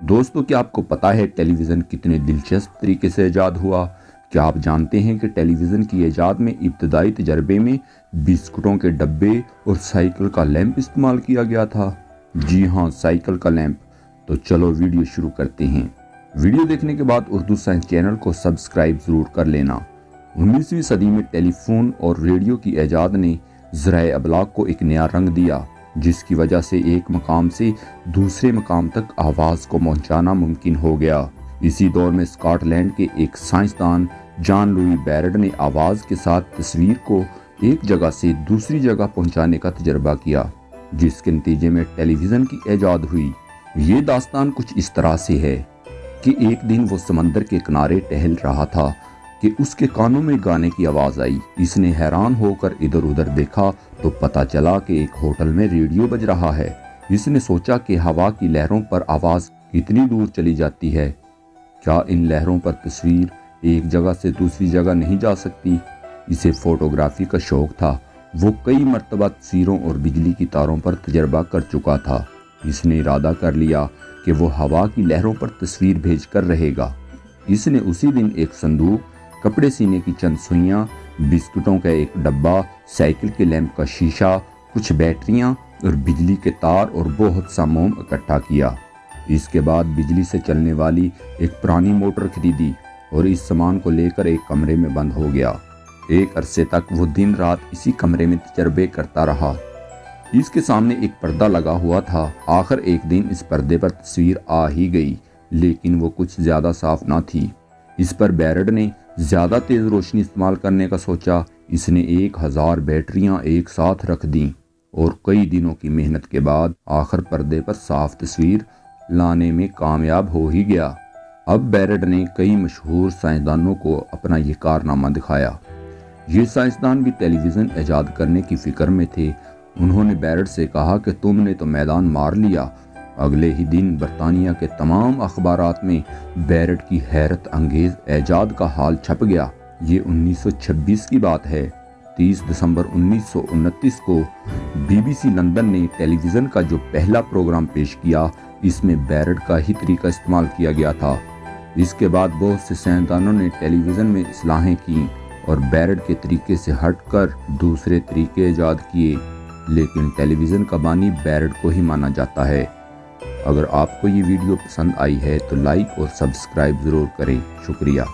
दोस्तों, क्या आपको पता है टेलीविज़न कितने दिलचस्प तरीके से ईजाद हुआ? क्या आप जानते हैं कि टेलीविज़न की ईजाद में इब्तदाई तजर्बे में बिस्कुटों के डब्बे और साइकिल का लैंप इस्तेमाल किया गया था? जी हाँ, साइकिल का लैंप। तो चलो वीडियो शुरू करते हैं। वीडियो देखने के बाद उर्दू साइंस चैनल को सब्सक्राइब ज़रूर कर लेना। 19वीं सदी में टेलीफोन और रेडियो की ईजाद ने ज़राए अबलाग को एक नया रंग दिया, जिसकी वजह से एक मकाम से दूसरे मकाम तक आवाज़ को पहुंचाना मुमकिन हो गया। इसी दौर में स्कॉटलैंड के एक साइंसदान जॉन लुई बैरड ने आवाज़ के साथ तस्वीर को एक जगह से दूसरी जगह पहुंचाने का तजर्बा किया, जिसके नतीजे में टेलीविज़न की ईजाद हुई। ये दास्तान कुछ इस तरह से है कि एक दिन वो समंदर के किनारे टहल रहा था कि उसके कानों में गाने की आवाज़ आई। इसने हैरान होकर इधर उधर देखा तो पता चला कि एक होटल में रेडियो बज रहा है। इसने सोचा कि हवा की लहरों पर आवाज़ कितनी दूर चली जाती है, क्या इन लहरों पर तस्वीर एक जगह से दूसरी जगह नहीं जा सकती? इसे फोटोग्राफी का शौक था। वो कई मरतबा तस्वीरों और बिजली की तारों पर तजर्बा कर चुका था। इसने इरादा कर लिया कि वो हवा की लहरों पर तस्वीर भेज कर रहेगा। इसने उसी दिन एक संदूक, कपड़े सीने की चंद सुइयां, बिस्कुटों का एक डब्बा, साइकिल के लैंप का शीशा, कुछ बैटरियां और बिजली के तार और बहुत सा मोम इकट्ठा किया। इसके बाद बिजली से चलने वाली एक पुरानी मोटर खरीदी और इस सामान को लेकर एक कमरे में बंद हो गया। एक अरसे तक वो दिन रात इसी कमरे में तजर्बे करता रहा। इसके सामने एक पर्दा लगा हुआ था। आखिर एक दिन इस पर्दे पर तस्वीर आ ही गई, लेकिन वो कुछ ज़्यादा साफ ना थी। इस पर बैरड ने ज़्यादा तेज़ रोशनी इस्तेमाल करने का सोचा। इसने 1000 बैटरियां एक साथ रख दी और कई दिनों की मेहनत के बाद आखिर पर्दे पर साफ तस्वीर लाने में कामयाब हो ही गया। अब बैरड ने कई मशहूर साइंसदानों को अपना ये कारनामा दिखाया। ये साइंसदान भी टेलीविज़न ईजाद करने की फ़िक्र में थे। उन्होंने बैरड से कहा कि तुमने तो मैदान मार लिया। अगले ही दिन बरतानिया के तमाम अखबारात में बैरड की हैरत अंगेज ईजाद का हाल छप गया। ये 1926 की बात है। 30 दिसंबर 1929 को BBC लंदन ने टेलीविज़न का जो पहला प्रोग्राम पेश किया, इसमें बैरड का ही तरीका इस्तेमाल किया गया था। इसके बाद बहुत से साइंसदानों ने टेलीविज़न में इस्लाहें की और बैरड के तरीके से हटकर दूसरे तरीके ईजाद किए, लेकिन टेलीविज़न का बानी बैरड को ही माना जाता है। अगर आपको ये वीडियो पसंद आई है तो लाइक और सब्सक्राइब ज़रूर करें। शुक्रिया।